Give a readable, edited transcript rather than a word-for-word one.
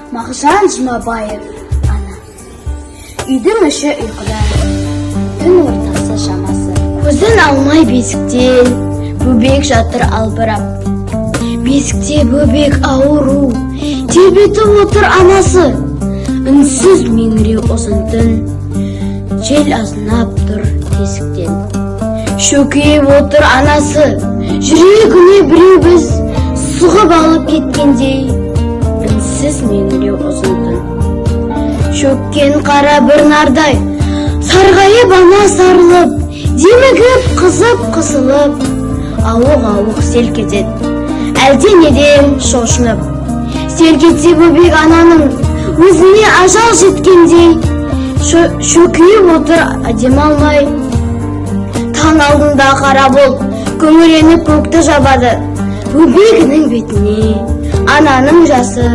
Мағжан Жұмабаев, ана. Үйдің іші ұйқыда, түн ортасы шамасы. Көзін алмай бесіктен, бөбек жатыр албырап. Бесікте бөбек ауру, тербетіп отыр анасы. Үнсіз меңіреу ұзын түн, жел азынап тұр тесіктен. Шөкейіп отыр анасы, жүрегіне біреу біз сұғып алып кеткендей. Үнсіз меңіреу ұзын түн, шөккен қара бір нардай, сарғайып ана сарылып, демігіп қызып қысылып, ауық-ауық селк етеді, әлденеден шошынып. Селк етсе бөбек ананың өзіне ажал жеткендей, шөкейіп отыр демалмай. Таң алдында қара бол, күңіреніп көкті жабады, бөбегінің бетіне ананың жасы